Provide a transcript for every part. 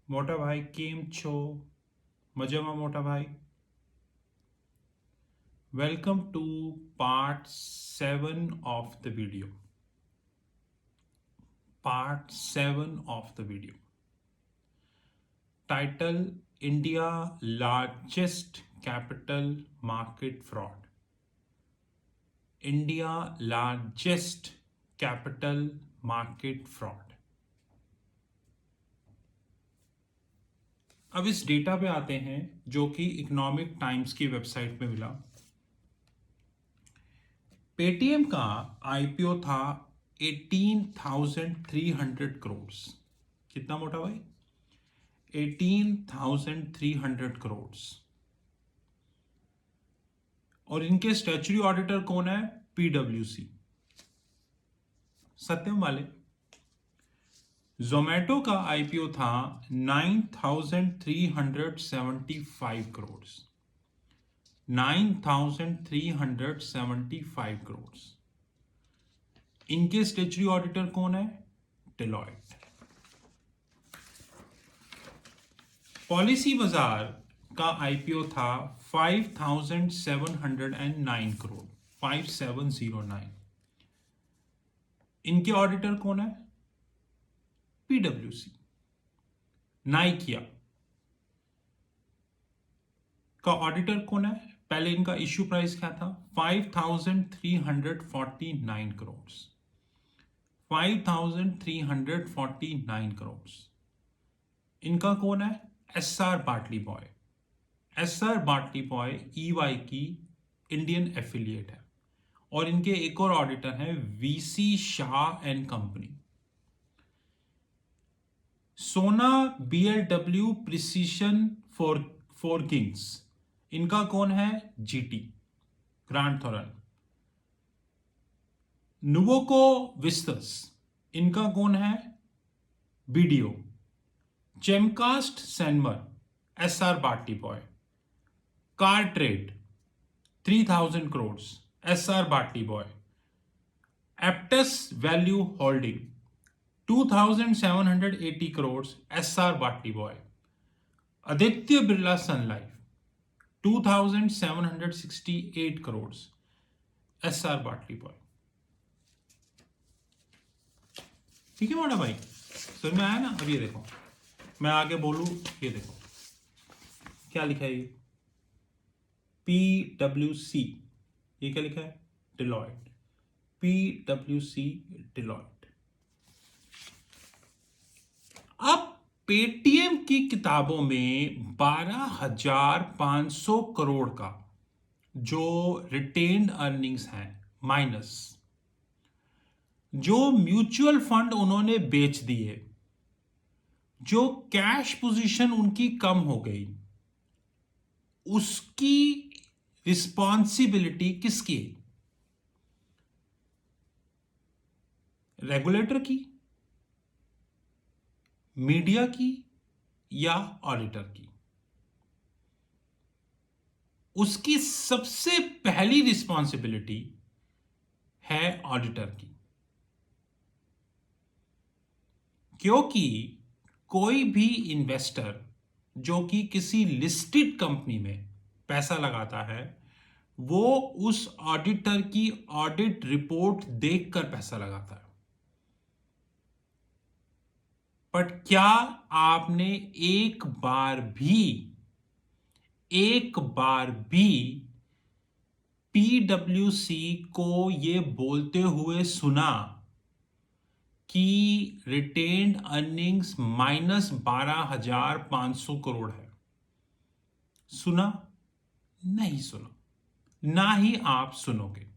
મોટા ભાઈ કેમ છો? મજામાં મોટા ભાઈ? Welcome to part 7 of the video. Part 7 of the video. Title: India largest capital market fraud. India largest capital market fraud. अब इस डेटा पे आते हैं जो कि इकोनॉमिक टाइम्स की वेबसाइट पे मिला। पेटीएम का आईपीओ था 18,300 करोड़। कितना मोटा भाई? 18,300 करोड़। और इनके स्टैच्यूटरी ऑडिटर कौन है? पीडब्ल्यूसी, सत्यम वाले। जोमेटो का आईपीओ था 9,375 करोड़। 9,375 करोड़। इनके स्टैच्यूटरी ऑडिटर कौन है? डेलॉयट। पॉलिसी बाजार का आईपीओ था 5,709 करोड़। 5709। इनके ऑडिटर कौन है? पीडब्ल्यूसी। नाइकिया का ऑडिटर कौन है? पहले इनका इश्यू प्राइस क्या था? 5,349 करोड़। 5,349 करोड़। इनका कौन है? SR Batliboi. SR Batliboi EY की इंडियन एफिलिएट है। और इनके एक और ऑडिटर हैं VC Shah and company. Sona BLW precision forgings, इनका कौन है? GT, Grant Thornton. Nuvoco Vistas, इनका कौन है? BDO. Chemplast Sanmar, SR Batliboi. Car trade 3,000 crore, SR Batliboi. Aptus value holding 2,780 crore, SR Batliboi. Aditya Birla sun life 2,768 crore, SR Batliboi. ठीक है मोटा भाई, समझ में आया ना? अब ये देखो, मैं आगे बोलूं, ये देखो क्या लिखा है। ये पीडब्ल्यूसी, ये क्या लिखा है? डेलॉयट। पीडब्ल्यूसी डेलॉयट। अब पेटीएम की किताबों में 12,500 करोड़ का जो रिटेन्ड अर्निंग्स हैं माइनस जो म्यूचुअल फंड उन्होंने बेच दिए, जो कैश पोजीशन उनकी कम हो गई, उसकी रिस्पॉन्सिबिलिटी किसकी है? रेगुलेटर की, मीडिया की, या ऑडिटर की? उसकी सबसे पहली रिस्पॉन्सिबिलिटी है ऑडिटर की, क्योंकि कोई भी इन्वेस्टर जो कि किसी लिस्टेड कंपनी में पैसा लगाता है, वो उस ऑडिटर की ऑडिट रिपोर्ट देखकर पैसा लगाता है। बट क्या आपने एक बार भी पीडब्ल्यूसी को ये बोलते हुए सुना कि रिटेन्ड अर्निंग्स माइनस 12,500 करोड़ है? सुना? नहीं सुना, ना ही आप सुनोगे।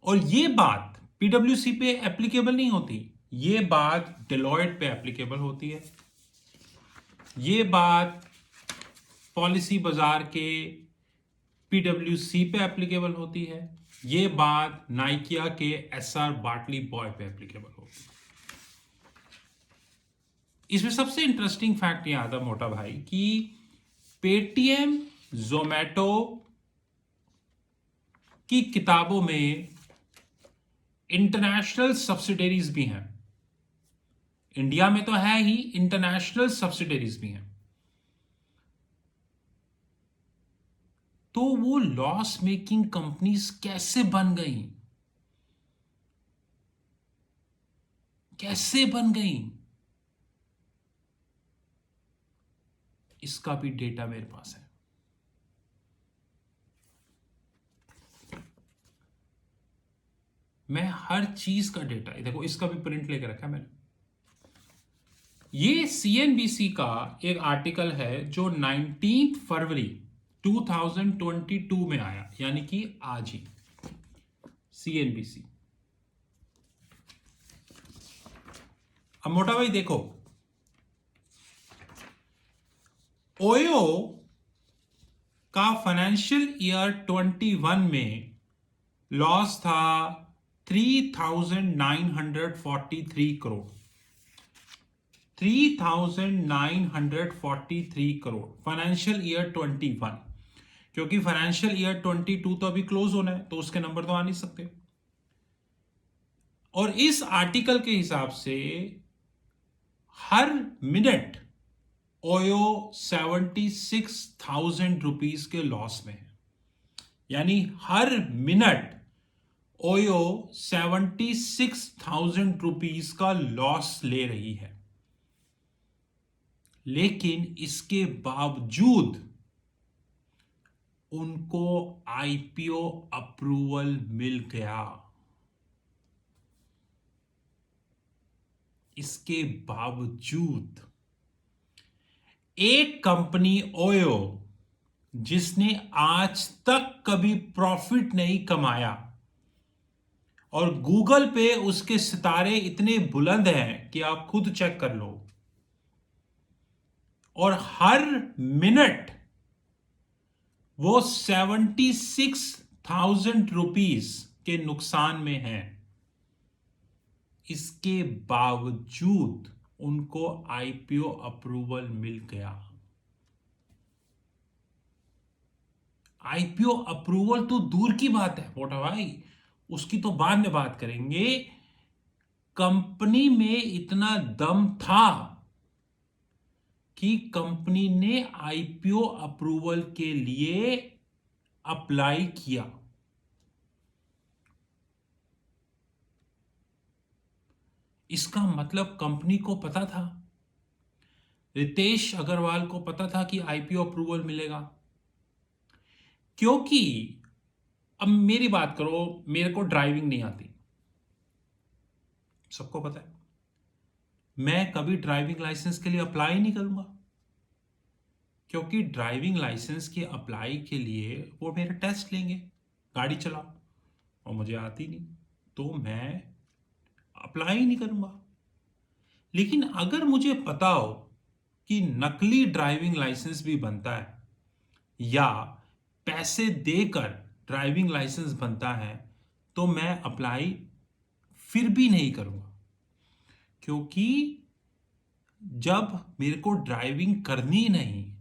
और ये बात पीडब्ल्यूसी पे एप्लीकेबल नहीं होती, ये बात डेलॉयट पे एप्लीकेबल होती है। ये बात पॉलिसी बाजार के पीडब्ल्यूसी पे एप्लीकेबल होती है। ये बात नाइकिया के एसआर बाटली बॉय पे एप्लीकेबल होती है। इसमें सबसे इंटरेस्टिंग फैक्ट यह आता मोटा भाई कि पेटीएम, जोमेटो की किताबों में इंटरनेशनल सब्सिडरीज भी हैं। इंडिया में तो है ही, इंटरनेशनल सब्सिडरीज भी हैं। तो वो लॉस मेकिंग कंपनीज कैसे बन गई, कैसे बन गई, इसका भी डेटा मेरे पास है। मैं हर चीज का डेटा, देखो इसका भी प्रिंट लेके रखा है मैंने। ये सीएनबीसी का एक आर्टिकल है जो 19 फरवरी 2022 में आया, यानी कि आज ही। सीएनबीसी। अब मोटा भाई देखो, ओयो का फाइनेंशियल ईयर 21 में लॉस था 3,943 करोड़। 3,943 करोड़ फाइनेंशियल ईयर 21, क्योंकि फाइनेंशियल ईयर 22 तो अभी क्लोज होना है, तो उसके नंबर तो आ नहीं सकते। और इस आर्टिकल के हिसाब से हर मिनट ओयो 76,000 रुपीज के लॉस में है। यानी हर मिनट ओयो 76,000 रुपीज का लॉस ले रही है। लेकिन इसके बावजूद उनको आईपीओ अप्रूवल मिल गया। इसके बावजूद एक कंपनी ओयो जिसने आज तक कभी प्रॉफिट नहीं कमाया, और गूगल पे उसके सितारे इतने बुलंद हैं कि आप खुद चेक कर लो, और हर मिनट वो 76,000 रुपीज के नुकसान में है, इसके बावजूद उनको आईपीओ अप्रूवल मिल गया। आईपीओ अप्रूवल तो दूर की बात है मोटा भाई, उसकी तो बाद में बात करेंगे। कंपनी में इतना दम था कि कंपनी ने आईपीओ अप्रूवल के लिए अप्लाई किया। इसका मतलब कंपनी को पता था, रितेश अग्रवाल को पता था कि आईपीओ अप्रूवल मिलेगा। क्योंकि अब मेरी बात करो, मेरे को ड्राइविंग नहीं आती, सबको पता है। मैं कभी ड्राइविंग लाइसेंस के लिए अप्लाई नहीं करूंगा, क्योंकि ड्राइविंग लाइसेंस के अप्लाई के लिए वो मेरा टेस्ट लेंगे, गाड़ी चलाओ, और मुझे आती नहीं, तो मैं अप्लाई नहीं करूंगा। लेकिन अगर मुझे पता हो कि नकली ड्राइविंग लाइसेंस भी बनता है, या पैसे देकर ड्राइविंग लाइसेंस बनता है, तो मैं अप्लाई फिर भी नहीं करूंगा। क्योंकि जब मेरे को ड्राइविंग करनी नहीं,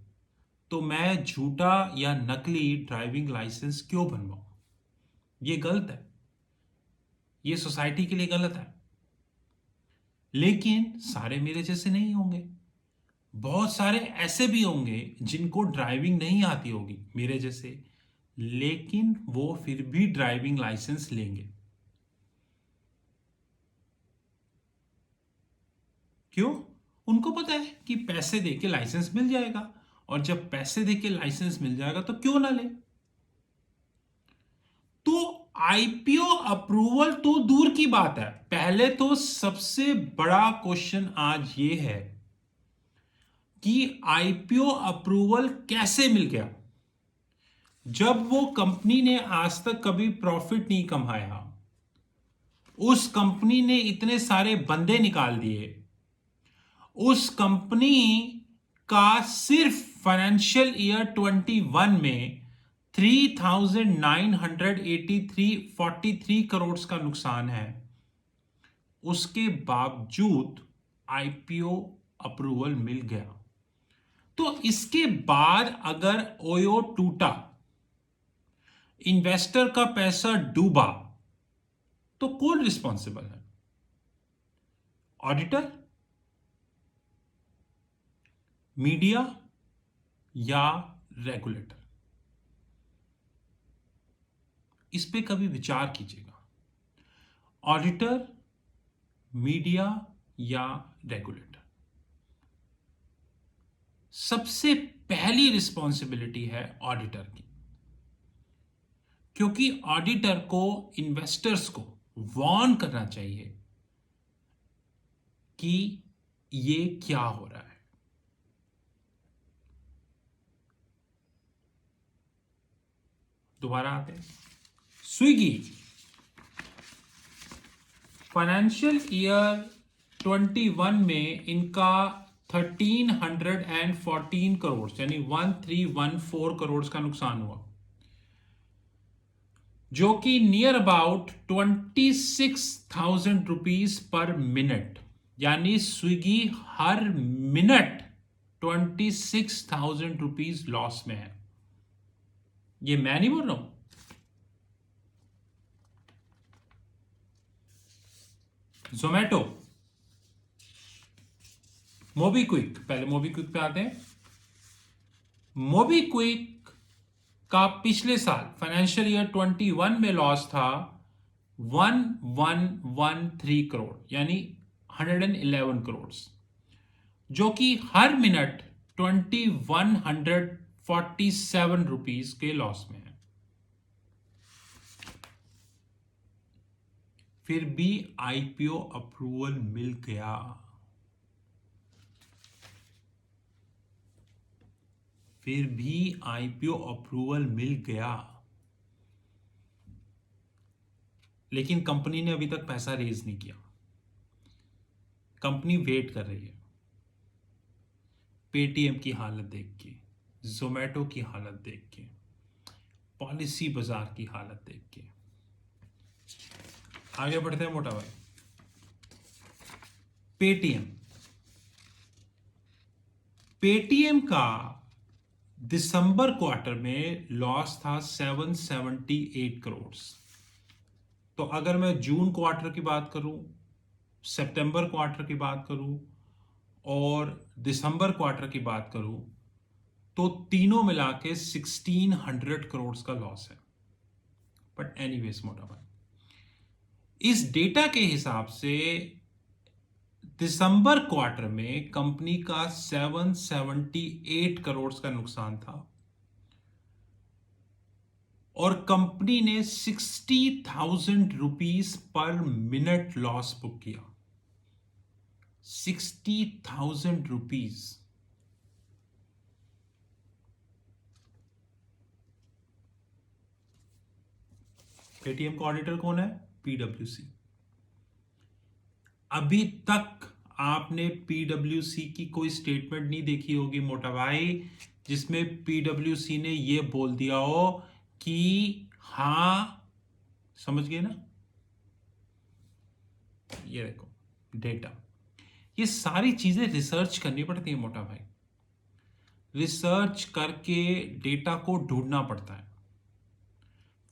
तो मैं झूठा या नकली ड्राइविंग लाइसेंस क्यों बनवाऊं? ये गलत है, ये सोसाइटी के लिए गलत है। लेकिन सारे मेरे जैसे नहीं होंगे, बहुत सारे ऐसे भी होंगे जिनको ड्राइविंग नहीं आती होगी मेरे जैसे, लेकिन वो फिर भी ड्राइविंग लाइसेंस लेंगे। क्यों? उनको पता है कि पैसे देके लाइसेंस मिल जाएगा, और जब पैसे देके लाइसेंस मिल जाएगा तो क्यों ना ले। तो आईपीओ अप्रूवल तो दूर की बात है, पहले तो सबसे बड़ा क्वेश्चन आज ये है कि आईपीओ अप्रूवल कैसे मिल गया, जब वो कंपनी ने आज तक कभी प्रॉफिट नहीं कमाया, उस कंपनी ने इतने सारे बंदे निकाल दिए, उस कंपनी का सिर्फ फाइनेंशियल ईयर 21 में 3,943 करोड़ का नुकसान है, उसके बावजूद आईपीओ अप्रूवल मिल गया। तो इसके बाद अगर ओयो टूटा, इन्वेस्टर का पैसा डूबा, तो कौन रिस्पॉन्सिबल है? ऑडिटर? मीडिया या रेगुलेटर? इस पे कभी विचार कीजिएगा। ऑडिटर, मीडिया या रेगुलेटर? सबसे पहली रिस्पॉन्सिबिलिटी है ऑडिटर की, क्योंकि ऑडिटर को इन्वेस्टर्स को वार्न करना चाहिए कि ये क्या हो रहा है। दोबारा आते हैं। स्विगी फाइनेंशियल ईयर 21 में इनका 1314 करोड़ यानी 1314 करोड़ का नुकसान हुआ, जो कि near about 26,000 rupees per minute, यानी स्विगी हर मिनट 26,000 रुपीज लॉस में है। ये मैं नहीं बोल रहा हूं, जोमैटो, मोबीक्विक, पहले मोबीक्विक पे आते हैं। मोबीक्विक का पिछले साल फाइनेंशियल ईयर 21 में लॉस था 1113 करोड़ यानी 111 करोड़, जो कि हर मिनट 2147 रुपीज के लॉस में है। फिर भी आईपीओ अप्रूवल मिल गया। फिर भी आईपीओ अप्रूवल मिल गया, लेकिन कंपनी ने अभी तक पैसा रेज नहीं किया। कंपनी वेट कर रही है। पेटीएम की हालत देख के, जोमैटो की हालत देख के, पॉलिसी बाजार की हालत देख के। आगे बढ़ते हैं मोटा भाई। पेटीएम का दिसंबर क्वार्टर में लॉस था 778 करोड़। तो अगर मैं जून क्वार्टर की बात करूं, सितंबर क्वार्टर की बात करूं और दिसंबर क्वार्टर की बात करूं, तो तीनों मिला के 1600 करोड़ का लॉस है। बट एनीवेज मोटा भाई, इस डेटा के हिसाब से दिसंबर क्वार्टर में कंपनी का 778 करोड़ का नुकसान था और कंपनी ने 60,000 rupees per minute loss book किया। 60,000 रुपीज। पेटीएम का ऑडिटर कौन है? पीडब्ल्यूसी। अभी तक आपने पीडब्ल्यूसी की कोई स्टेटमेंट नहीं देखी होगी मोटा भाई, जिसमें पीडब्ल्यूसी ने यह बोल दिया हो कि हां, समझ गए ना? ये देखो डेटा, ये सारी चीजें रिसर्च करनी पड़ती है मोटा भाई। रिसर्च करके डेटा को ढूंढना पड़ता है,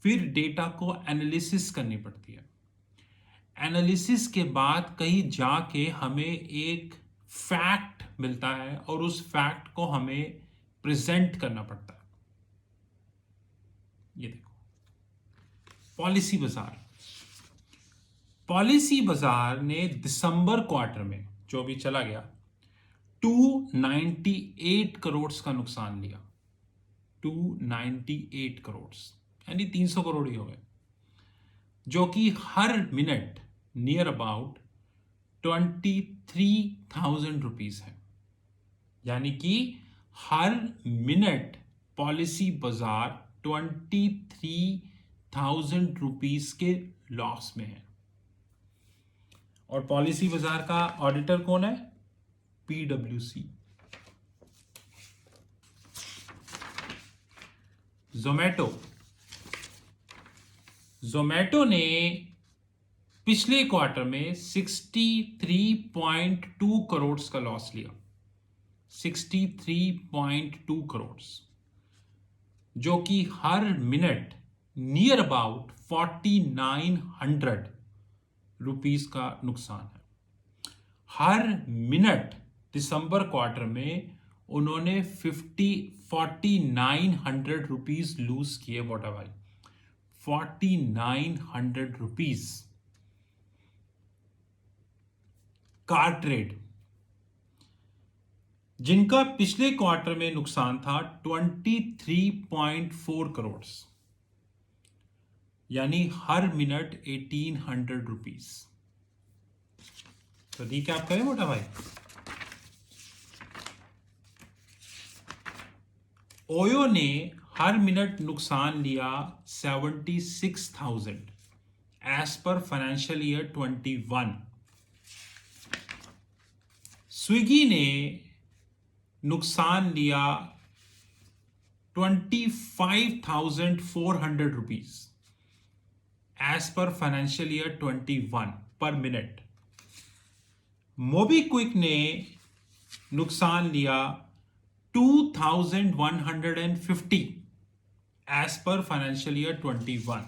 फिर डेटा को एनालिसिस करनी पड़ती है। एनालिसिस के बाद कहीं जाके हमें एक फैक्ट मिलता है और उस फैक्ट को हमें प्रेजेंट करना पड़ता है। ये देखो पॉलिसी बाजार। पॉलिसी बाजार ने दिसंबर क्वार्टर में जो भी चला गया 298 करोड़ का नुकसान लिया। 298 करोड़ यानी 300 करोड़ ही हो गए, जो कि हर मिनट नियर अबाउट 23,000 रुपीज है। यानी कि हर मिनट पॉलिसी बाजार 23,000 रुपीज के लॉस में है। और पॉलिसी बाजार का ऑडिटर कौन है? पीडब्ल्यूसी। जोमैटो ने पिछले क्वार्टर में 63.2 करोड़ का लॉस लिया। 63.2 करोड़, जो कि हर मिनट नियर अबाउट 4,900 रुपीस का नुकसान है। हर मिनट दिसंबर क्वार्टर में उन्होंने 4900 रुपीज लूज किए मोटा भाई, 4900 रुपीज। कार ट्रेड जिनका पिछले क्वार्टर में नुकसान था 23.4 करोड़, यानी हर मिनट 1800 रुपीज। तो दी क्या आप करें मोटा भाई। ओयो ने हर मिनट नुकसान लिया 76,000 as per financial year 21। Swiggy ने नुकसान लिया 25,400 rupees as per financial year 21 per minute. MobiKwik ने नुकसान लिया 2,150 as per financial year 21।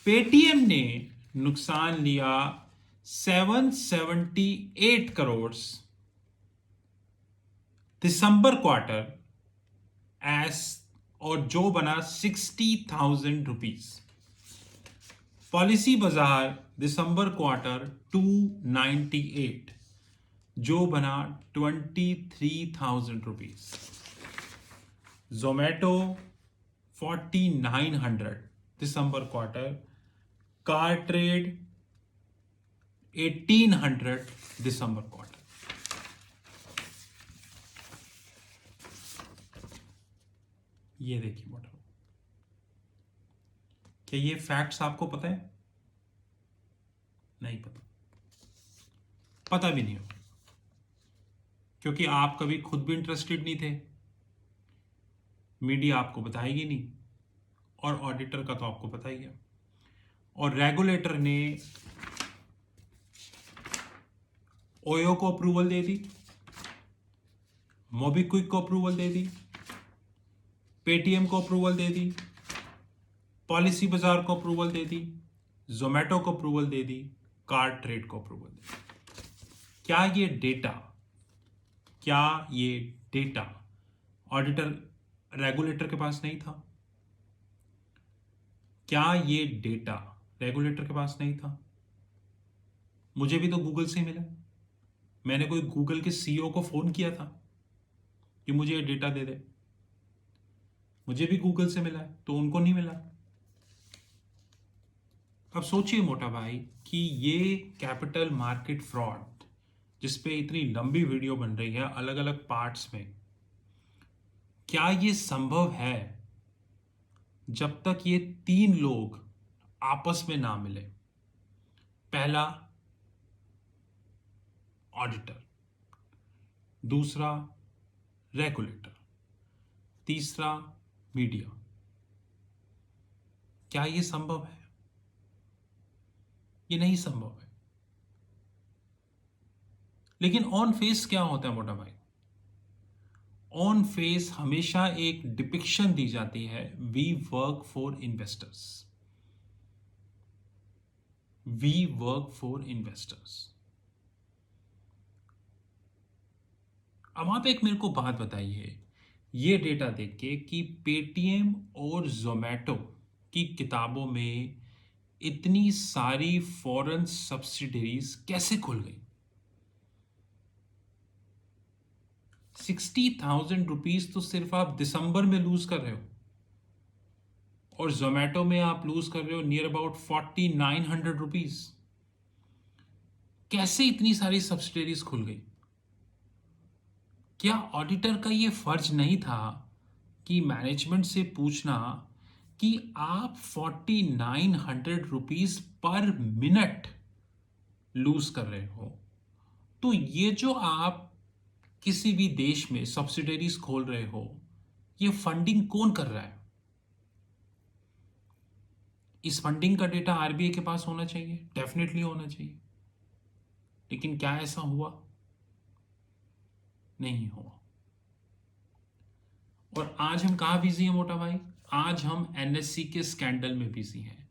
Paytm ने नुकसान लिया 778 करोड़ दिसंबर क्वार्टर एस, और जो बना 60,000 रुपीज। पॉलिसी बाजार दिसंबर क्वार्टर 298, जो बना 23,000 रुपीज। जोमेटो 4900 दिसंबर क्वार्टर, कार ट्रेड 1800 दिसंबर क्वार्टर। ये देखिए मोटा, क्या ये फैक्ट्स आपको पता है? नहीं पता, पता भी नहीं हो, क्योंकि आप कभी खुद भी इंटरेस्टेड नहीं थे, मीडिया आपको बताएगी नहीं, और ऑडिटर का तो आपको पता ही है। और रेगुलेटर ने ओयो को अप्रूवल दे दी, मोबीक्विक को अप्रूवल दे दी, पेटीएम को अप्रूवल दे दी, पॉलिसी बाजार को अप्रूवल दे दी, जोमेटो को अप्रूवल दे दी, कार ट्रेड को अप्रूवल दे दी। क्या ये डेटा ऑडिटर रेगुलेटर के पास नहीं था? क्या ये डेटा रेगुलेटर के पास नहीं था? मुझे भी तो गूगल से मिला। मैंने कोई गूगल के सीईओ को फोन किया था कि मुझे ये डेटा दे दे, मुझे भी गूगल से मिला है, तो उनको नहीं मिला। अब सोचिए मोटा भाई कि ये कैपिटल मार्केट फ्रॉड, जिसपे इतनी लंबी वीडियो बन रही है अलग अलग पार्ट्स में, क्या ये संभव है जब तक ये 3 लोग आपस में ना मिले? पहला ऑडिटर, दूसरा रेगुलेटर, तीसरा मीडिया। क्या ये संभव है? ये नहीं संभव है। लेकिन ऑन फेस क्या होता है मोटा भाई? ऑन फेस हमेशा एक डिपिक्शन दी जाती है, we work for investors, we work for investors. अब आप एक मेरे को बात बताइए, ये डेटा देख के कि पेटीएम और जोमेटो की किताबों में इतनी सारी फॉरेन सब्सिडरीज कैसे खुल गई? 60,000 रुपीज तो सिर्फ आप दिसंबर में लूज कर रहे हो, और जोमेटो में आप लूज कर रहे हो नियर अबाउट 4900 रुपीज। कैसे इतनी सारी सब्सिडरीज खुल गई? क्या ऑडिटर का ये फर्ज नहीं था कि मैनेजमेंट से पूछना कि आप 4900 रुपीज पर मिनट लूज कर रहे हो, तो ये जो आप किसी भी देश में सब्सिडरीज खोल रहे हो, ये फंडिंग कौन कर रहा है? इस फंडिंग का डेटा आरबीआई के पास होना चाहिए, डेफिनेटली होना चाहिए। लेकिन क्या ऐसा हुआ? नहीं हुआ। और आज हम कहां बिजी हैं मोटा भाई? आज हम एनएससी के स्कैंडल में बिजी हैं।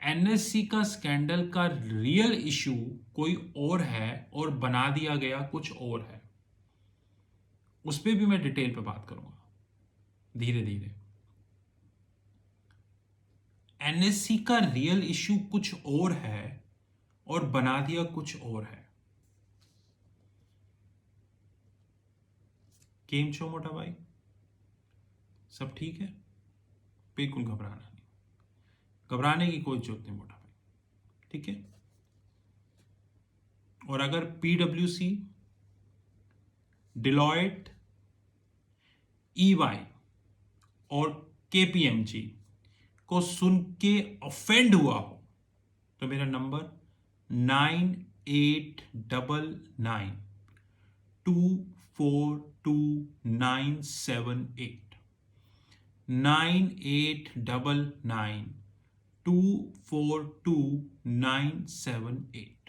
एनएससी का स्कैंडल का रियल इशू कोई और है और बना दिया गया कुछ और है। उस पर भी मैं डिटेल पे बात करूंगा धीरे धीरे। एनएससी का रियल इश्यू कुछ और है और बना दिया कुछ और है। केम छो मोटा भाई, सब ठीक है? बिल्कुल घबराना नहीं, घबराने की कोई जरूरत नहीं मोटा भाई, ठीक है? और अगर पीडब्ल्यूसी, डिलॉयट, ईवाई और केपीएमजी को सुन के ऑफेंड हुआ हो तो मेरा नंबर 9899242978, 9899242978।